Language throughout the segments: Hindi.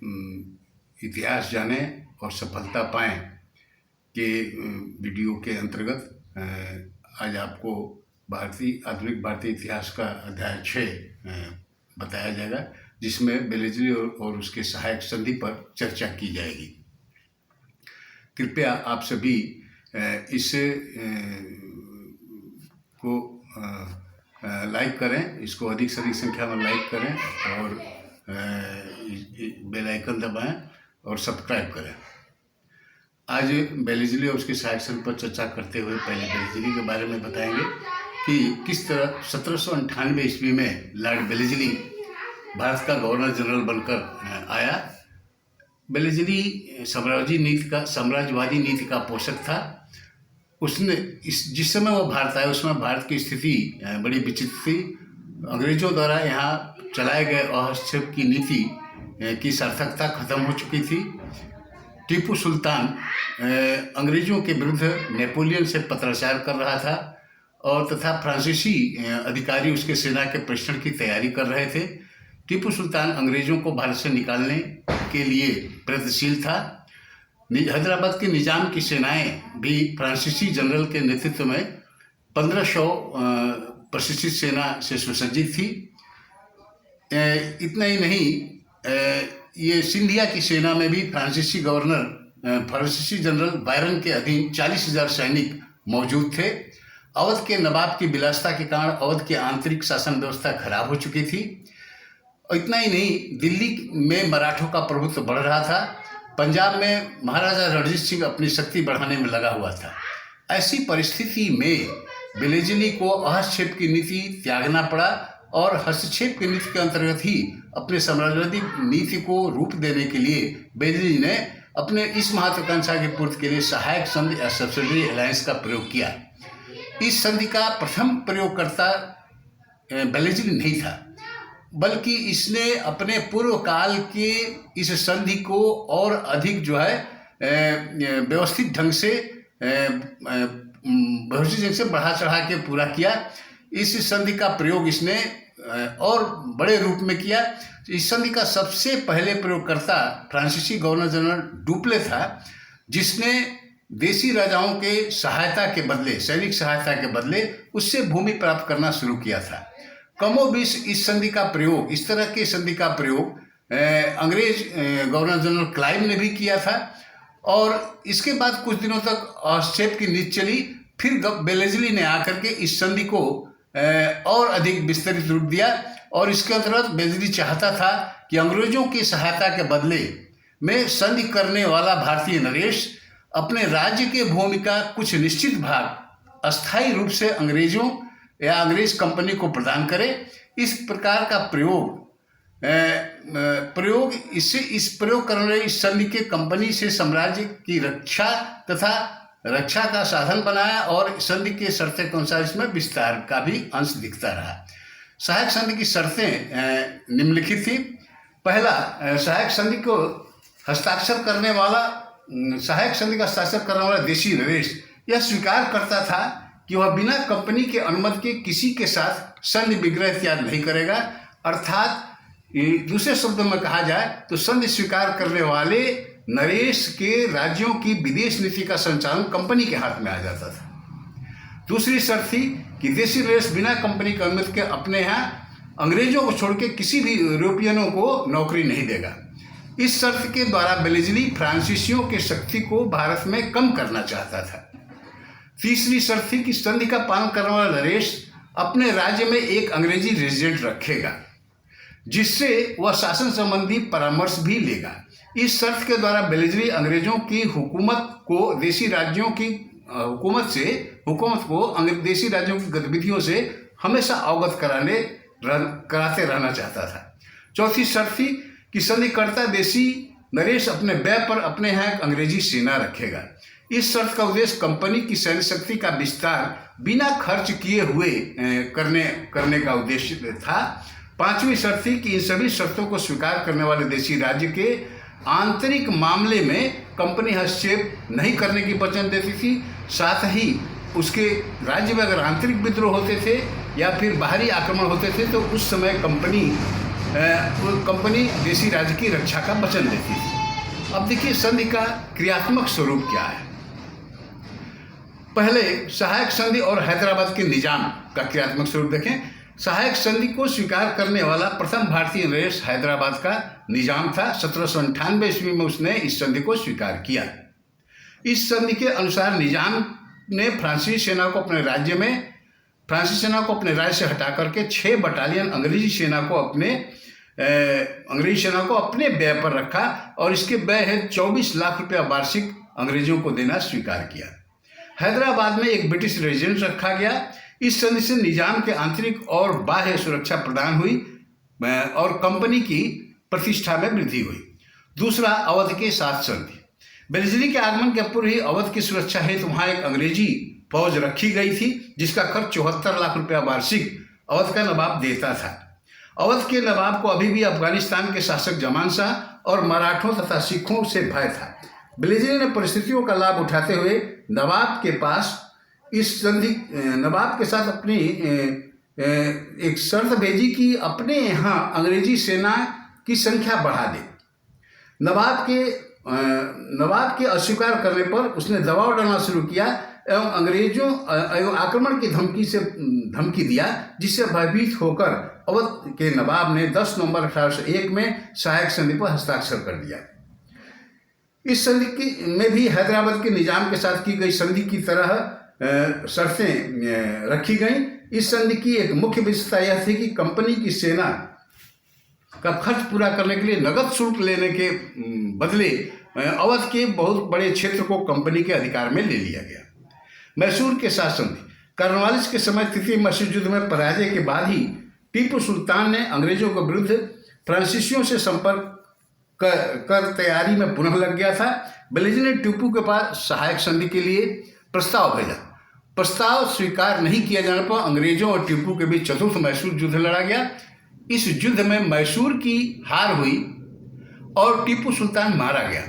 इतिहास जानें और सफलता पाएं के वीडियो के अंतर्गत आज आपको आधुनिक भारतीय इतिहास का अध्याय 6 बताया जाएगा, जिसमें बेलेजली और उसके सहायक संधि पर चर्चा की जाएगी। कृपया आप सभी इस को लाइक करें, इसको अधिक से अधिक संख्या में लाइक करें और बेल आइकन दबाएं और सब्सक्राइब करें। आज बेलेजली और उसके सहायक संधि पर चर्चा करते हुए पहले बेलेजली के बारे में बताएंगे कि किस तरह 1798 ईस्वी में लॉर्ड बेलेजली भारत का गवर्नर जनरल बनकर आया। बेलेजली साम्राज्यवादी नीति का पोषक था। उसने जिस समय वो भारत आया उस समय भारत की स्थिति बड़ी विचित्र थी। अंग्रेजों द्वारा यहाँ चलाए गए हस्तक्षेप की नीति की सार्थकता खत्म हो चुकी थी। टीपू सुल्तान अंग्रेजों के विरुद्ध नेपोलियन से पत्राचार कर रहा था और तथा फ्रांसीसी अधिकारी उसके सेना के प्रशिक्षण की तैयारी कर रहे थे। टीपू सुल्तान अंग्रेजों को भारत से निकालने के लिए प्रयत्नशील था। हैदराबाद के निजाम की सेनाएं भी फ्रांसीसी जनरल के नेतृत्व में 1500 प्रशिक्षित सेना से सुसज्जित थी। इतना ही नहीं, ये सिंधिया की सेना में भी फ्रांसीसी जनरल बायरन के अधीन 40,000 सैनिक मौजूद थे। अवध के नवाब की विलासिता के कारण अवध की आंतरिक शासन व्यवस्था खराब हो चुकी थी। और इतना ही नहीं, दिल्ली में मराठों का प्रभुत्व बढ़ रहा था। पंजाब में महाराजा रणजीत सिंह अपनी शक्ति बढ़ाने में लगा हुआ था। ऐसी परिस्थिति में बेलेजली को हस्तक्षेप की नीति त्यागना पड़ा और हस्तक्षेप की नीति के अंतर्गत ही अपने साम्राज्यवादी नीति को रूप देने के लिए बेलेजली ने अपने इस महत्वाकांक्षा की पूर्ति के लिए सहायक संधि या सब्सिडरी अलायंस का प्रयोग किया। इस संधि का प्रथम प्रयोगकर्ता बेलेजली नहीं था, बल्कि इसने अपने पूर्व काल के इस संधि को और अधिक व्यवस्थित ढंग से बढ़ा चढ़ा के पूरा किया। इस संधि का प्रयोग इसने और बड़े रूप में किया। इस संधि का सबसे पहले प्रयोगकर्ता फ्रांसीसी गवर्नर जनरल डुप्ले था, जिसने देसी राजाओं के सहायता के बदले, सैनिक सहायता के बदले उससे भूमि प्राप्त करना शुरू किया था। कमोबेश इस तरह के संधि का प्रयोग अंग्रेज गवर्नर जनरल क्लाइव ने भी किया था और इसके बाद कुछ दिनों तक हस्तक्षेप की नीति चली। फिर बेलेजली ने आकर के इस संधि को और अधिक विस्तृत रूप दिया और इसके अंतर्गत बेलेजली चाहता था कि अंग्रेजों की सहायता के बदले में संधि करने वाला भारतीय नरेश अपने राज्य के भूमि का कुछ निश्चित भाग अस्थायी रूप से अंग्रेजों या अंग्रेज कंपनी को प्रदान करे। इस प्रकार का इस प्रयोग करने वाली इस संधि के कंपनी से साम्राज्य की रक्षा का साधन बनाया और संधि के शर्तें के अनुसार इसमें विस्तार का भी अंश दिखता रहा। सहायक संधि की शर्तें निम्नलिखित थी। पहला, सहायक संधि का हस्ताक्षर करने वाला देशी नरेश यह स्वीकार करता था कि वह बिना कंपनी के अनुमति के किसी के साथ संधि विग्रह इत्यादि नहीं करेगा। अर्थात दूसरे शब्दों में कहा जाए तो संधि स्वीकार करने वाले नरेश के राज्यों की विदेश नीति का संचालन कंपनी के हाथ में आ जाता था। दूसरी शर्त थी कि देशी नरेश बिना कंपनी की अनुमति के अपने यहाँ अंग्रेजों को छोड़ के किसी भी यूरोपियनों को नौकरी नहीं देगा। इस शर्त के द्वारा बेलेजली फ्रांसीसियों की शक्ति को भारत में कम करना चाहता था। तीसरी शर्त थी कि संधि का पालन करने वाला नरेश अपने राज्य में एक अंग्रेजी रेजिडेंट रखेगा, जिससे वह शासन संबंधी परामर्श भी लेगा। इस शर्त के द्वारा बेलेजली अंग्रेजों की हुकूमत को देशी राज्यों की देशी राज्यों की गतिविधियों से हमेशा अवगत कराते रहना चाहता था। चौथी शर्त थी कि संधिकर्ता देशी नरेश अपने व्यय पर अपने यहाँ एक अंग्रेजी सेना रखेगा। इस शर्त का उद्देश्य कंपनी की सैन्य शक्ति का विस्तार बिना खर्च किए हुए करने का उद्देश्य था। पांचवी शर्त थी कि इन सभी शर्तों को स्वीकार करने वाले देशी राज्य के आंतरिक मामले में कंपनी हस्तक्षेप नहीं करने की वचन देती थी। साथ ही उसके राज्य में अगर आंतरिक विद्रोह होते थे या फिर बाहरी आक्रमण होते थे तो उस समय कंपनी वो कंपनी देशी राज्य की रक्षा का वचन देती थी। अब देखिए संधि का क्रियात्मक स्वरूप क्या है। पहले सहायक संधि और हैदराबाद के निजाम का क्रियात्मक स्वरूप देखें। सहायक संधि को स्वीकार करने वाला प्रथम भारतीय नरेश हैदराबाद का निजाम था। 1798 ईस्वी में उसने इस संधि को स्वीकार किया। इस संधि के अनुसार निजाम ने फ्रांसीसी सेना को अपने राज्य से हटा करके 6 बटालियन अंग्रेजी सेना को अपने व्यय पर रखा और इसके व्यय है 24 लाख रुपया वार्षिक अंग्रेजों को देना स्वीकार किया। हैदराबाद में एक ब्रिटिश रेजिडेंट रखा गया। इस संधि से निजाम के आंतरिक और बाह्य सुरक्षा प्रदान हुई और कंपनी की प्रतिष्ठा में वृद्धि हुई। दूसरा, अवध के साथ संधि। बेलेजली के आगमन के पूर्व ही अवध की सुरक्षा हेतु वहां एक अंग्रेजी फौज रखी गई थी, जिसका खर्च 74 लाख रुपया वार्षिक अवध का नवाब देता था। अवध के नवाब को अभी भी अफगानिस्तान के शासक जमान शाह और मराठों तथा सिखों से भय था। बेलेजली ने परिस्थितियों का लाभ उठाते हुए नवाब के साथ अपनी एक शर्त भेजी कि अपने यहाँ अंग्रेजी सेना की संख्या बढ़ा दे। नवाब के अस्वीकार करने पर उसने दबाव डालना शुरू किया एवं आक्रमण की धमकी दिया, जिससे भयभीत होकर अवध के नवाब ने 10 नवंबर 1801 में सहायक संधि पर हस्ताक्षर कर दिया। इस संधि में भी हैदराबाद के निजाम के साथ की गई संधि की तरह शर्तें रखी गईं। इस संधि की एक मुख्य विशेषता यह थी कि कंपनी की सेना का खर्च पूरा करने के लिए नगद शुल्क लेने के बदले अवध के बहुत बड़े क्षेत्र को कंपनी के अधिकार में ले लिया गया। मैसूर के साथ संधि। कॉर्नवालिस के समय तृतीय मैसूर युद्ध में पराजय के बाद ही टीपू सुल्तान ने अंग्रेजों के विरुद्ध फ्रांसीसियों से संपर्क कर तैयारी में पुनः लग गया था। बेलेजली ने टीपू के पास सहायक संधि के लिए प्रस्ताव भेजा। प्रस्ताव स्वीकार नहीं किया जाने पर अंग्रेजों और टीपू के बीच चतुर्थ मैसूर युद्ध लड़ा गया। इस युद्ध में मैसूर की हार हुई और टीपू सुल्तान मारा गया।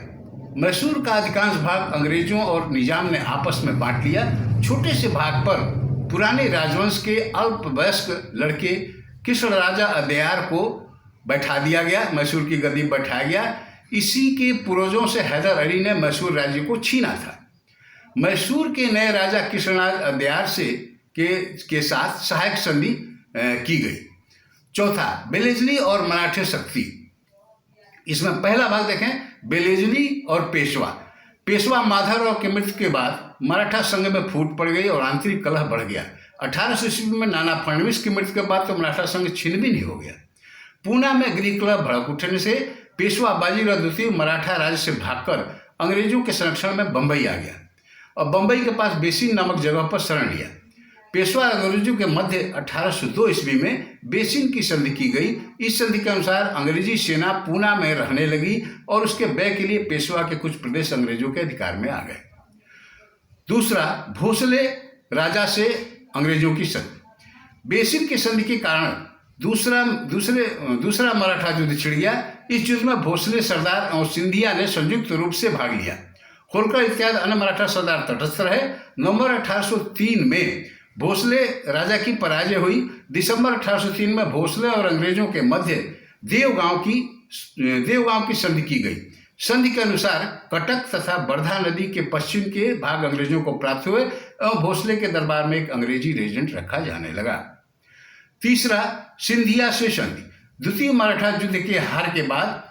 मैसूर का अधिकांश भाग अंग्रेजों और निजाम ने आपस में बांट लिया। छोटे से भाग पर पुराने राजवंश के अल्पवयस्क लड़के कृष्ण राजा अदयार को बैठा दिया गया, मैसूर की गद्दी बैठाया गया। इसी के पूर्वजों से हैदर अली ने मैसूर राज्य को छीना था। मैसूर के नए राजा कृष्णराज अदयार के साथ सहायक संधि की गई। चौथा, बेलेजली और मराठे शक्ति। इसमें पहला भाग देखें, बेलेजली और पेशवा माधवराव के मृत्यु के बाद मराठा संघ में फूट पड़ गई और आंतरिक कलह बढ़ गया। 1800 ईस्वी में नाना फडणवीस की मृत्यु के बाद तो मराठा संघ छिन्न भिन्न हो गया। पूना में गृह कलह भड़क उठने से पेशवा बाजीराव द्वितीय मराठा राज्य से भागकर अंग्रेजों के संरक्षण में बंबई आ गया और बंबई के पास बेसिन नामक जगह पर शरण लिया। पेशवा अंग्रेजों के मध्य 1802 ईस्वी में बेसिन की संधि की गई। इस संधि के अनुसार अंग्रेजी सेना पूना में रहने लगी और उसके व्यय के लिए पेशवा के कुछ प्रदेश अंग्रेजों के अधिकार में आ गए। दूसरा, भोसले राजा से अंग्रेजों की संधि। बेसिन की संधि के कारण दूसरा मराठा युद्ध छिड़ गया। इस युद्ध में भोसले सरदार और सिंधिया ने संयुक्त रूप से भाग लिया। होलकर इत्यादि अन्य मराठा सरदार तटस्थ रहे। नवंबर 1803 में भोसले राजा की पराजय हुई। दिसंबर 1803 में भोसले और अंग्रेजों के मध्य देवगांव की संधि की गई। संधि के अनुसार कटक तथा वर्धा नदी के पश्चिम के भाग अंग्रेजों को प्राप्त हुए और भोसले के दरबार में एक अंग्रेजी रेजिडेंट रखा जाने लगा। तीसरा, सिंधिया से संधि। द्वितीय मराठा युद्ध के हार के बाद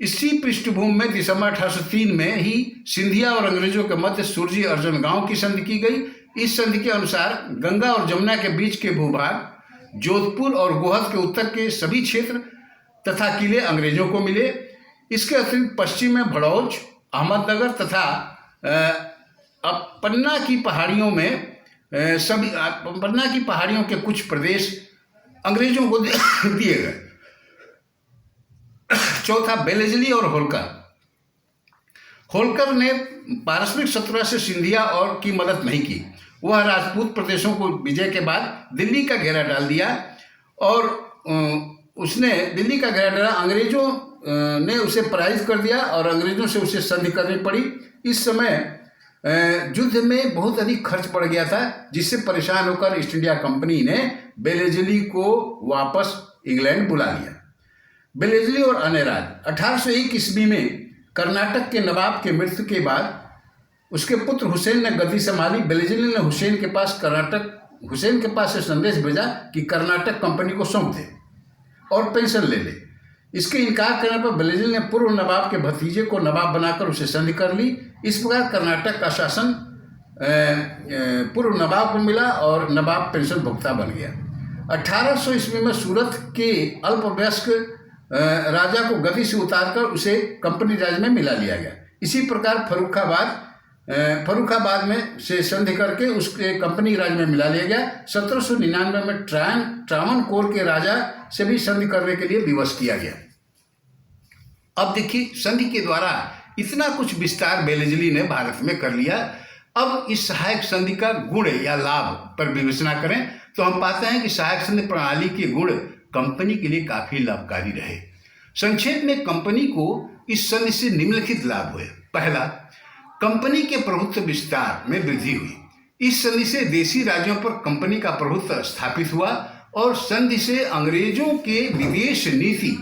इसी पृष्ठभूमि में दिसंबर 1803 में ही सिंधिया और अंग्रेजों के मध्य सुरजी अर्जुन गांव की संधि की गई। इस संधि के अनुसार गंगा और जमुना के बीच के भूभाग, जोधपुर और गोहद के उत्तर के सभी क्षेत्र तथा किले अंग्रेजों को मिले। इसके अतिरिक्त पश्चिम में भड़ौज, अहमदनगर तथा पन्ना की पहाड़ियों के कुछ प्रदेश अंग्रेजों को दिए गए। चौथा, बेलेजली और होलकर ने पारस्परिक शत्रुता से सिंधिया और की मदद नहीं की। वह राजपूत प्रदेशों को विजय के बाद दिल्ली का घेरा डाल दिया और उसने दिल्ली का घेरा डाला। अंग्रेजों ने उसे पराजित कर दिया और अंग्रेजों से उसे संधि करनी पड़ी। इस समय युद्ध में बहुत अधिक खर्च पड़ गया था, जिससे परेशान होकर ईस्ट इंडिया कंपनी ने बेलेजली को वापस इंग्लैंड बुला लिया। बेलेजली और अन्य राज। 1801 ईस्वी में कर्नाटक के नवाब के मृत्यु के बाद उसके पुत्र हुसैन ने गद्दी संभाली। बेलेजली ने हुसैन के पास से संदेश भेजा कि कर्नाटक कंपनी को सौंप दे और पेंशन ले ले। इसके इनकार करने पर बेलेजली ने पूर्व नवाब के भतीजे को नवाब बनाकर उसे संधि कर ली। इस प्रकार कर्नाटक का शासन पूर्व नवाब को मिला और नवाब पेंशन भुगता बन गया। 1800 ईस्वी में सूरत के अल्पवयस्क राजा को गद्दी से उतारकर उसे कंपनी राज में मिला लिया गया। इसी प्रकार फर्रुखाबाद में से संधि करके उसके कंपनी राज में मिला लिया गया। 1799 में ट्रावनकोर के राजा से भी संधि करने के लिए विवश किया गया। अब देखिए, संधि के द्वारा इतना कुछ विस्तार बेलेजली ने भारत में कर लिया। अब इस सहायक संधि का गुण या लाभ पर विवेचना करें तो हम पाते हैं कि सहायक संधि प्रणाली के गुण कंपनी के लिए काफी लाभकारी रहे। संक्षेप में कंपनी को इस संधि से निम्नलिखित लाभ हुए। पहला, कंपनी के प्रभुत्व विस्तार में वृद्धि हुई। इस संधि से देशी राज्यों पर कंपनी का प्रभुत्व स्थापित हुआ और संधि से अंग्रेजों के विदेश नीति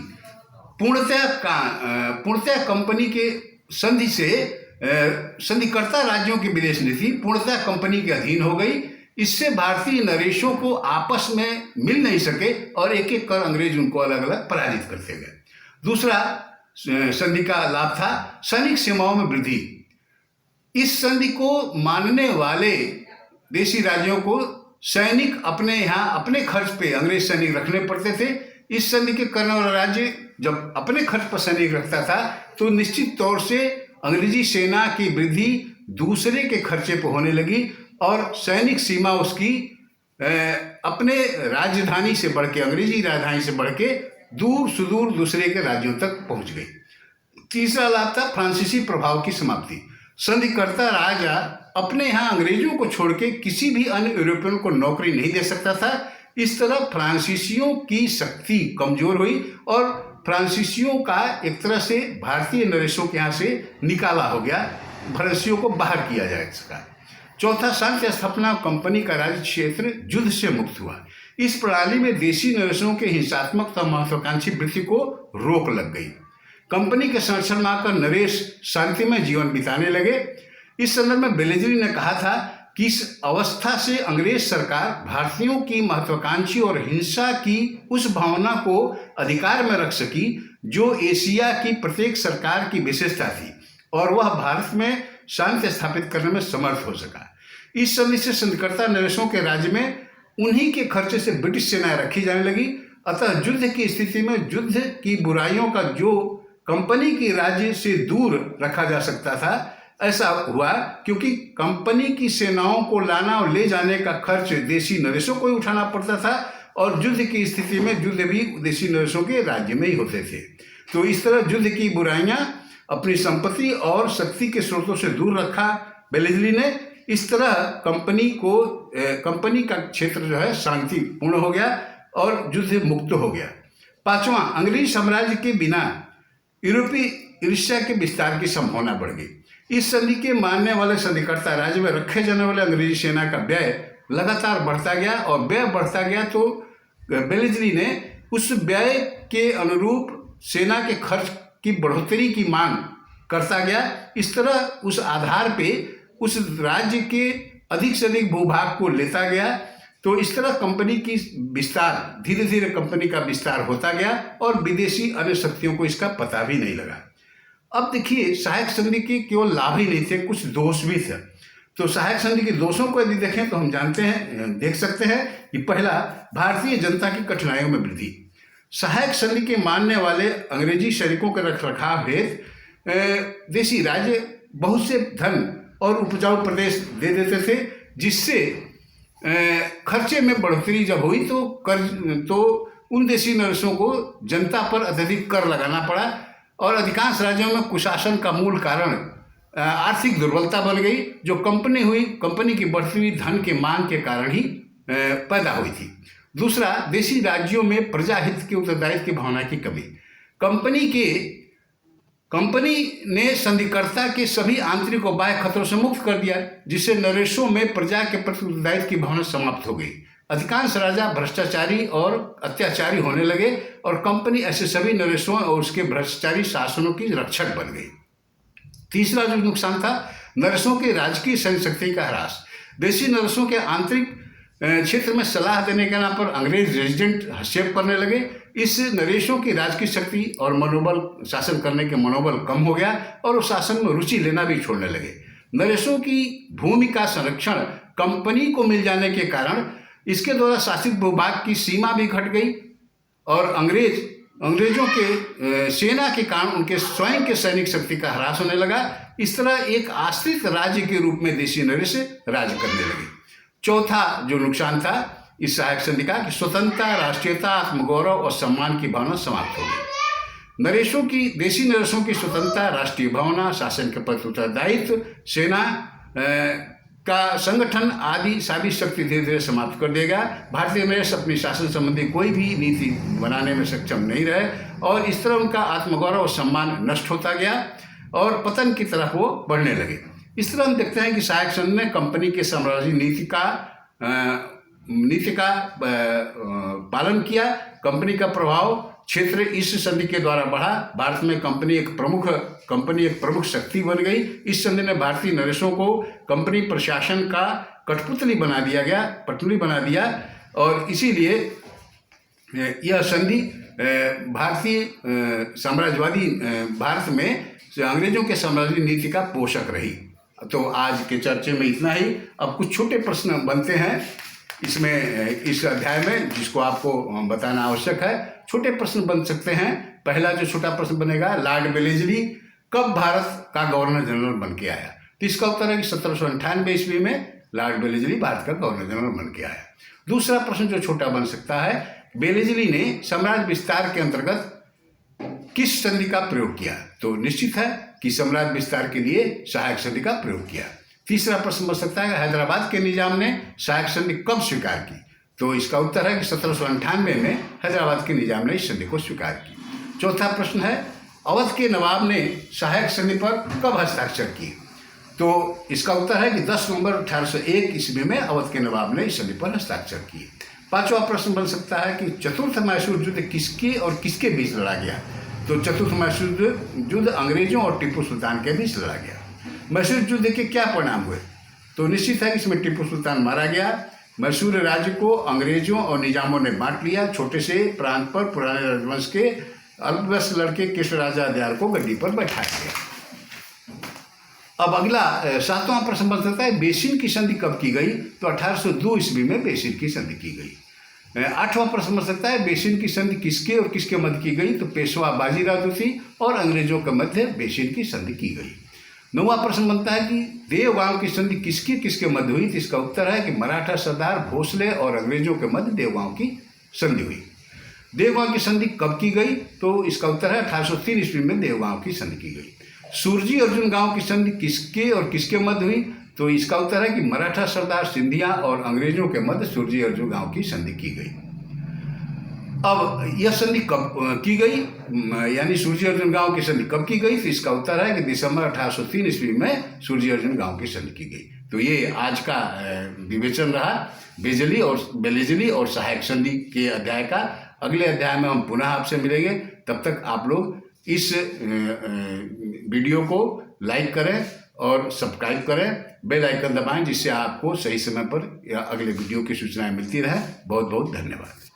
पूर्णतः कंपनी के संधि से संधिकर्ता राज्यों की विदेश नीति पूर्णतः कंपनी के अधीन हो गई। इससे भारतीय नरेशों को आपस में मिल नहीं सके और एक एक कर अंग्रेज उनको अलग अलग पराजित करते गए। दूसरा संधि का लाभ था सैनिक सीमाओं में वृद्धि। इस संधि को मानने वाले देशी राज्यों को सैनिक अपने यहाँ अपने खर्च पे अंग्रेज सैनिक रखने पड़ते थे। इस संधि के करने वाला राज्य जब अपने खर्च पर सैनिक रखता था तो निश्चित तौर से अंग्रेजी सेना की वृद्धि दूसरे के खर्चे पर होने लगी और सैनिक सीमा उसकी अपने राजधानी से बढ़ के, अंग्रेजी राजधानी से बढ़ के दूर सुदूर दूसरे के राज्यों तक पहुंच गई। तीसरा लाभ था फ्रांसीसी प्रभाव की समाप्ति। संधिकर्ता राजा अपने यहाँ अंग्रेजों को छोड़ के किसी भी अन्य यूरोपियन को नौकरी नहीं दे सकता था। इस तरह फ्रांसीसियों की शक्ति कमजोर हुई और फ्रांसीसियों का एक तरह से भारतीय नरेशों के यहाँ से निकाला हो गया, फ्रांसीसियों को बाहर किया जा सका। चौथा, शांति स्थापना कंपनी का राज्य क्षेत्र युद्ध से मुक्त हुआ। इस प्रणाली में देशी नरेशों के हिंसात्मक तथा महत्वाकांक्षी वृत्ति को रोक लग गई। कंपनी के संरक्षण में आकर नरेश शांतिमय जीवन बिताने लगे। इस संदर्भ में बेलेजली ने कहा था कि इस अवस्था से अंग्रेज सरकार भारतीयों की महत्वाकांक्षी और हिंसा की उस भावना को अधिकार में रख सकी जो एशिया की प्रत्येक सरकार की विशेषता थी और वह भारत में शांति स्थापित करने में समर्थ हो सका। इस संधि से संधिकर्ता नरेशों के राज्य में उन्हीं के खर्चे से ब्रिटिश सेनाएं रखी जाने लगी। अतः युद्ध की स्थिति में युद्ध की बुराइयों का जो कंपनी के राज्य से दूर रखा जा सकता था ऐसा हुआ, क्योंकि कंपनी की सेनाओं को लाना और ले जाने का खर्च देशी नरेशों को ही उठाना पड़ता था और युद्ध की स्थिति में युद्ध भी देशी नरेशों के राज्य में ही होते थे। तो इस तरह युद्ध की बुराइयां अपनी संपत्ति और शक्ति के स्रोतों से दूर रखा बेलेजली ने। इस तरह कंपनी का क्षेत्र जो है शांतिपूर्ण हो गया और युद्ध मुक्त हो गया। पांचवा, अंग्रेज साम्राज्य के बिना यूरोपीय ईर्ष्या के विस्तार की संभावना बढ़ गई। इस संधि के मानने वाले संधिकर्ता राज्य में रखे जाने वाले अंग्रेजी सेना का व्यय लगातार बढ़ता गया और व्यय बढ़ता गया तो बेलेजली ने उस व्यय के अनुरूप सेना के खर्च की बढ़ोतरी की मांग करता गया। इस तरह उस आधार पे उस राज्य के अधिक से अधिक भूभाग को लेता गया। तो इस तरह कंपनी की विस्तार धीरे धीरे कंपनी का विस्तार होता गया और विदेशी अन्य शक्तियों को इसका पता भी नहीं लगा। अब देखिए, सहायक संधि के केवल लाभ ही नहीं थे, कुछ दोष भी थे। तो सहायक संधि के दोषों को यदि देखें तो हम देख सकते हैं कि पहला, भारतीय जनता की कठिनाइयों में वृद्धि। सहायक संधि के मानने वाले अंग्रेजी सैनिकों के रखरखाव हेतु देशी राज्य बहुत से धन और उपजाऊ प्रदेश दे देते थे, जिससे खर्चे में बढ़ोतरी जब हुई तो उन देशी नरेशों को जनता पर अत्यधिक कर लगाना पड़ा और अधिकांश राज्यों में कुशासन का मूल कारण आर्थिक दुर्बलता बन गई, जो कंपनी की बढ़ती हुई धन के मांग के कारण ही पैदा हुई थी। दूसरा, देशी राज्यों में प्रजाहित के उत्तरदायित्व की भावना की कमी। कंपनी ने संधिकर्ता के सभी आंतरिक और बाह्य खतरों से मुक्त कर दिया, जिससे नरेशों में प्रजा के प्रति उत्तरदायित्व की भावना समाप्त हो गई। अधिकांश राजा भ्रष्टाचारी और अत्याचारी होने लगे और कंपनी ऐसे सभी नरेशों और उसके भ्रष्टाचारी शासनों की रक्षक बन गई। तीसरा जो नुकसान था, नरेशों की राजकीय सैन्य शक्ति का ह्रास। देशी नरेशों के आंतरिक क्षेत्र में सलाह देने के नाम पर अंग्रेज रेजिडेंट हस्तक्षेप करने लगे। इस नरेशों की राजकीय शक्ति और मनोबल, शासन करने के मनोबल कम हो गया और वो शासन में रुचि लेना भी छोड़ने लगे। नरेशों की भूमि का संरक्षण कंपनी को मिल जाने के कारण इसके द्वारा शासित भूभाग की सीमा भी घट गई और अंग्रेजों के सेना के कारण उनके स्वयं के सैनिक शक्ति का ह्रास होने लगा। इस तरह एक आश्रित राज्य के रूप में देशी नरेश राज्य करने लगे। चौथा जो नुकसान था इस सहायक संधि का कि स्वतंत्रता, राष्ट्रीयता, आत्मगौरव और सम्मान की भावना समाप्त हो गई। देशी नरेशों की स्वतंत्रता, राष्ट्रीय भावना, शासन के प्रति उत्तरदायित्व, सेना का संगठन आदि सारी शक्ति धीरे धीरे समाप्त कर देगा। भारतीय नरेश अपनी शासन संबंधी कोई भी नीति बनाने में सक्षम नहीं रहे और इस तरह उनका आत्मगौरव और सम्मान नष्ट होता गया और पतन की तरफ वो बढ़ने लगे। इस तरह हम देखते हैं कि सहायक संधि ने कंपनी के साम्राज्य नीति का पालन किया। कंपनी का प्रभाव क्षेत्र इस संधि के द्वारा बढ़ा। भारत में कंपनी एक प्रमुख शक्ति बन गई। इस संधि ने भारतीय नरेशों को कंपनी प्रशासन का कठपुतली बना दिया और इसीलिए यह संधि भारतीय साम्राज्यवादी भारत में अंग्रेजों के साम्राज्य नीति का पोषक रही। तो आज के चर्चे में इतना ही। अब कुछ छोटे प्रश्न बनते हैं इस अध्याय में, जिसको आपको बताना आवश्यक है। छोटे प्रश्न बन सकते हैं। पहला जो छोटा प्रश्न बनेगा, लॉर्ड वेलेस्ली कब भारत का गवर्नर जनरल बन के आया? तो इसका उत्तर है कि 1798 ईस्वी में लॉर्ड वेलेस्ली भारत का गवर्नर जनरल बन के आया। दूसरा प्रश्न जो छोटा बन सकता है, वेलेस्ली ने साम्राज्य विस्तार के अंतर्गत किस संधि का प्रयोग किया? तो निश्चित है कि साम्राज्य विस्तार के लिए सहायक संधि का प्रयोग किया। तीसरा प्रश्न बन सकता है कि हैदराबाद के निजाम ने सहायक संधि कब स्वीकार की? तो इसका उत्तर है कि 1798 में हैदराबाद के निजाम ने इस संधि को स्वीकार की। चौथा प्रश्न है, अवध के नवाब ने सहायक संधि पर कब हस्ताक्षर किए? तो इसका उत्तर है कि 10 नवंबर 1801 ईस्वी में अवध के नवाब ने इस संधि पर हस्ताक्षर किए। पांचवा प्रश्न बन सकता है कि चतुर्थ मैसूर युद्ध किसके और किसके बीच लड़ा गया? तो चतुर्थ मैसूर युद्ध अंग्रेजों और टीपू सुल्तान के बीच लड़ा गया। मैसूर युद्ध के क्या परिणाम हुए? तो निश्चित है कि इसमें टीपू सुल्तान मारा गया। मैसूर राज्य को अंग्रेजों और निजामों ने बांट लिया। छोटे से प्रांत पर पुराने राजवंश के अल्पवयस्क लड़के कृष्ण राजा दयाल को गद्दी पर बैठाया गया। अब अगला 7वां प्रश्न बन सकता है, बेसिन की संधि कब की गई? तो 1802 ईस्वी में बेसिन की संधि की गई। 8वां प्रश्न बन सकता है, बेसिन की संधि किसके और किसके मध्य की गई? तो पेशवा बाजीराव द्वितीय और अंग्रेजों के मध्य बेसिन की संधि की गई। 9वां प्रश्न बनता है कि देवगांव की संधि किसके मध्य हुई? तो इसका उत्तर है कि मराठा सरदार भोसले और अंग्रेजों के मध्य देवगांव की संधि हुई। देवगांव की संधि कब की गई? तो इसका उत्तर है 1803 ईस्वी में देवगांव की संधि की गई। सुरजी अर्जुन गांव की संधि किसके और किसके मध्य हुई? तो इसका उत्तर है कि मराठा सरदार सिंधिया और अंग्रेजों के मध्य सुरजी अर्जुन गांव की संधि की गई। अब यह संधि कब की गई, यानी सूर्य अर्जुन गांव की संधि कब की गई? तो इसका उत्तर है कि दिसंबर 1803 ईस्वी में सूर्य अर्जुन गांव की संधि की गई। तो ये आज का विवेचन रहा वेलेस्ली और सहायक संधि के अध्याय का। अगले अध्याय में हम पुनः आपसे मिलेंगे। तब तक आप लोग इस वीडियो को लाइक करें और सब्सक्राइब करें, बेल आइकन दबाएं, जिससे आपको सही समय पर या अगले वीडियो की सूचनाएं मिलती रहे। बहुत बहुत धन्यवाद।